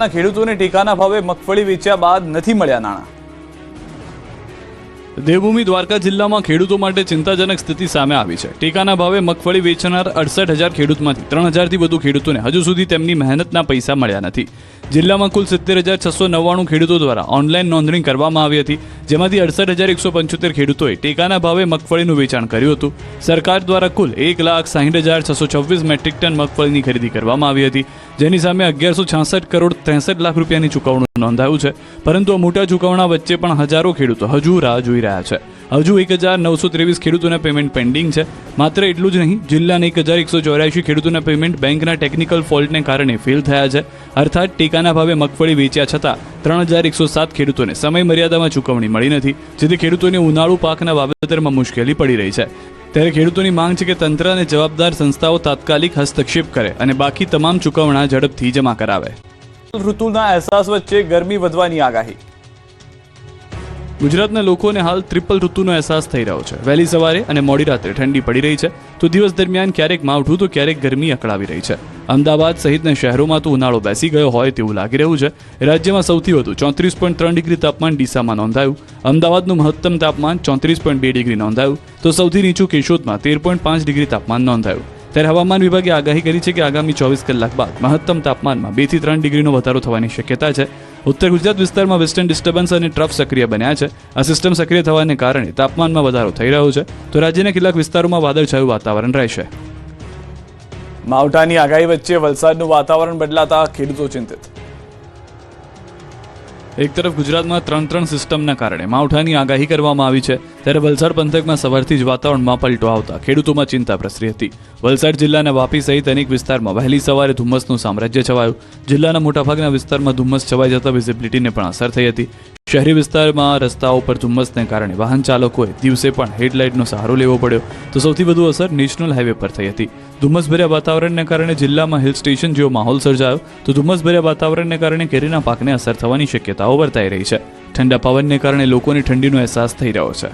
ખેડૂતોને ટેકાના ભાવે મગફળી વેચ્યા બાદ નથી મળ્યા નાણાં। દેવભૂમિ દ્વારકા જિલ્લામાં ખેડૂતો માટે ચિંતાજનક સ્થિતિ સામે આવી છે। ટેકાના ભાવે મગફળી વેચનાર 68,000 ખેડૂતમાંથી 3,000થી વધુ ખેડૂતોને હજુ સુધી તેમની મહેનતના પૈસા મળ્યા નથી। જિલ્લામાં કુલ 70,699 ખેડૂતો દ્વારા ઓનલાઈન નોંધણી કરવામાં આવી હતી, જેમાંથી 68,175 ખેડૂતોએ ટેકાના ભાવે મગફળીનું વેચાણ કર્યું હતું। સરકાર દ્વારા કુલ 1,60,626 મેટ્રિક ટન મગફળીની ખરીદી કરવામાં આવી હતી, જેની સામે 1166 કરોડ 63 લાખ રૂપિયાની ચૂકવણું નોંધાયું છે। પરંતુ આ મોટા ચૂકવણા વચ્ચે પણ હજારો ખેડૂતો હજુ રાહ જોઈ રહ્યા છે। હજુ 1,923 ખેડૂતોના પેમેન્ટ પેન્ડિંગ છે। માત્ર એટલું જ નહીં, જિલ્લાના 1,184 ખેડૂતોના પેમેન્ટ બેંકના ટેકનિકલ ફોલ્ટને કારણે ફેલ થયા છે। અર્થાત ટેકાના ભાવે મગફળી વેચ્યા છતાં 3,107 ખેડૂતોને સમય મર્યાદામાં ચૂકવણી મળી નથી, જેથી ખેડૂતોને ઉનાળુ પાકના વાવેતરમાં મુશ્કેલી પડી રહી છે। ત્યારે ખેડૂતોની માંગ છે કે તંત્ર અને જવાબદાર સંસ્થાઓ તાત્કાલિક હસ્તક્ષેપ કરે અને બાકી તમામ ચૂકવણા ઝડપથી જમા કરાવે। ઋતુના અહેસાસ વચ્ચે ગરમી વધવાની આગાહી। ગુજરાતના લોકોને હાલ ટ્રિપલ ઋતુનો અહેસાસ થઈ રહ્યો છે। વહેલી સવારે અને મોડી રાત્રે ઠંડી પડી રહી છે, તો દિવસ દરમિયાન ક્યારેક માવઠું તો ક્યારેક ગરમી અકળાવી રહી છે। અમદાવાદ સહિતના શહેરોમાં તો ઉનાળો બેસી ગયો હોય તેવું લાગી રહ્યું છે। રાજ્યમાં સૌથી વધુ 34.3 ડિગ્રી તાપમાન ડીસામાં નોંધાયું। અમદાવાદનું મહત્તમ તાપમાન 34.2 ડિગ્રી નોંધાયું, તો સૌથી નીચું કેશોદમાં 13.5 ડિગ્રી તાપમાન નોંધાયું। ત્યારે હવામાન વિભાગે આગાહી કરી છે કે આગામી 24 કલાક બાદ મહત્તમ તાપમાનમાં 2 થી 3 ડિગ્રીનો વધારો થવાની શક્યતા છે। ઉત્તર ગુજરાત વિસ્તારમાં વેસ્ટર્ન ડિસ્ટર્બન્સ અને ટ્રફ સક્રિય બન્યા છે। આ સિસ્ટમ સક્રિય થવાને કારણે તાપમાનમાં વધારો થઈ રહ્યો છે, તો રાજ્યના કેટલાક વિસ્તારોમાં વાદળછાયું વાતાવરણ રહેશે। માવઠાની આગાહી વચ્ચે વલસાડનું વાતાવરણ બદલાતા ખેડૂતો ચિંતિત। એક તરફ ગુજરાતમાં 3 સિસ્ટમના કારણે માવઠાની આગાહી કરવામાં આવી છે, ત્યારે વલસાડ પંથકમાં સવારથી જ વાતાવરણમાં પલટો આવતા ખેડૂતોમાં ચિંતા પ્રસરી હતી। વલસાડ જિલ્લાના વાપી સહિત અનેક વિસ્તારમાં વહેલી સવારે ધુમ્મસનું સામ્રાજ્ય છવાયું। જિલ્લાના મોટાભાગના વિસ્તારમાં ધુમ્મસ છવાઈ જતા વિઝિબિલિટીને પણ અસર થઈ હતી। શહેરી વિસ્તારમાં રસ્તાઓ પર ધુમ્મસને કારણે વાહન ચાલકોએ દિવસે પણ હેડલાઇટનો સહારો લેવો પડ્યો, તો સૌથી વધુ અસર નેશનલ હાઈવે પર થઈ હતી। ધુમ્મસભર્યા વાતાવરણને કારણે જિલ્લામાં હિલ સ્ટેશન જેવો માહોલ સર્જાયો, તો ધુમ્મસભર્યા વાતાવરણને કારણે કેરીના પાકને અસર થવાની શક્યતાઓ વર્તાઈ રહી છે। ઠંડા પવનને કારણે લોકોને ઠંડીનો અહેસાસ થઈ રહ્યો છે।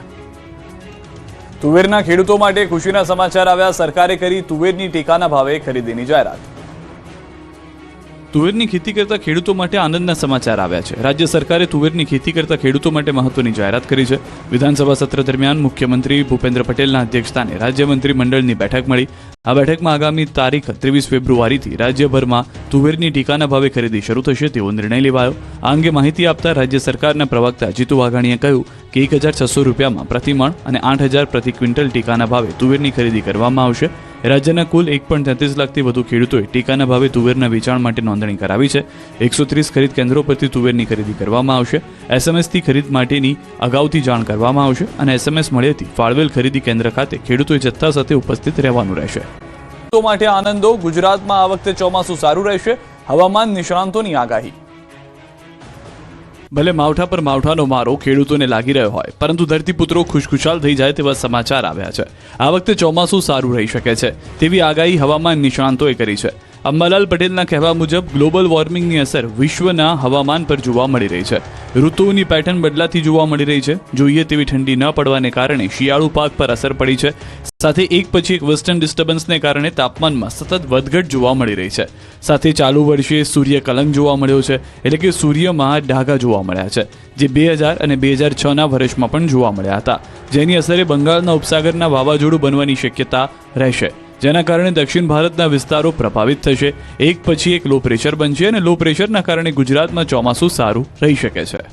તુવેરના ખેડૂતો માટે ખુશીના સમાચાર આવ્યા। સરકારે કરી તુવેરની ટેકાના ભાવે ખરીદીની જાહેરાત। તુવેરની ખેતી કરતા ખેડૂતો માટે આનંદના સમાચાર આવ્યા છે। રાજ્ય સરકારે તુવેરની ખેતી કરતા ખેડૂતો માટે મહત્વની જાહેરાત કરી છે। વિધાનસભા સત્ર દરમિયાન મુખ્યમંત્રી ભૂપેન્દ્ર પટેલના અધ્યક્ષસ્થાને રાજ્ય મંત્રીમંડળની બેઠક મળી। આ બેઠકમાં આગામી તારીખ 23 ફેબ્રુઆરીથી રાજ્યભરમાં તુવેરની ટેકાના ભાવે ખરીદી શરૂ થશે તેવો નિર્ણય લેવાયો। આ અંગે માહિતી આપતા રાજ્ય સરકારના પ્રવક્તા જીતુ વાઘાણીએ કહ્યું કે 1,600 રૂપિયામાં પ્રતિમણ અને 8,000 પ્રતિ ક્વિન્ટલ ટેકાના ભાવે તુવેરની ખરીદી કરવામાં આવશે। રાજ્યના કુલ 1.33 લાખથી વધુ ખેડૂતોએ ટેકાના ભાવે તુવેરના વેચાણ માટે નોંધણી કરાવી છે। 130 ખરીદ કેન્દ્રો પરથી તુવેરની ખરીદી કરવામાં આવશે। એસએમએસથી ખરીદ માટેની અગાઉથી જાણ કરવામાં આવશે અને એસએમએસ મળ્યેથી ફાળવેલ ખરીદી કેન્દ્ર ખાતે ખેડૂતોએ જથ્થા સાથે ઉપસ્થિત રહેવાનું રહેશે। ખેડૂતો માટે આનંદો। ગુજરાતમાં આ વખતે ચોમાસું સારું રહેશે, હવામાન નિષ્ણાંતોની આગાહી। ભલે માવઠા પર માવઠાનો મારો ખેડૂતોને લાગી રહ્યો હોય, પરંતુ ધરતીપુત્રો ખુશખુશાલ થઈ જાય તેવા સમાચાર આવ્યા છે। આ વખતે ચોમાસું સારું રહી શકે છે તેવી આગાહી હવામાન નિષ્ણાંતોએ કરી છે। અંબાલાલ પટેલના કહેવા મુજબ ગ્લોબલ વોર્મિંગની અસર વિશ્વના હવામાન પર જોવા મળી રહી છે। ઋતુઓની પેટર્ન બદલાતી જોવા મળી રહી છે। જોઈએ તેવી ઠંડી ન પડવાને કારણે શિયાળુ પાક પર અસર પડી છે, સાથે એક પછી એક વેસ્ટર્ન ડિસ્ટર્બન્સને કારણે તાપમાનમાં સતત વધઘટ જોવા મળી રહી છે। સાથે ચાલુ વર્ષે સૂર્ય કલંક જોવા મળ્યો છે, એટલે કે સૂર્યમાં ડાઘા જોવા મળ્યા છે, જે 2000 અને 2006ના વર્ષમાં પણ જોવા મળ્યા હતા, જેની અસરે બંગાળના ઉપસાગરના વાવાઝોડું બનવાની શક્યતા રહેશે, જેના કારણે દક્ષિણ ભારતના વિસ્તારો પ્રભાવિત થશે। એક પછી એક લો પ્રેશર બનશે અને લો પ્રેશરના કારણે ગુજરાતમાં ચોમાસું સારું રહી શકે છે।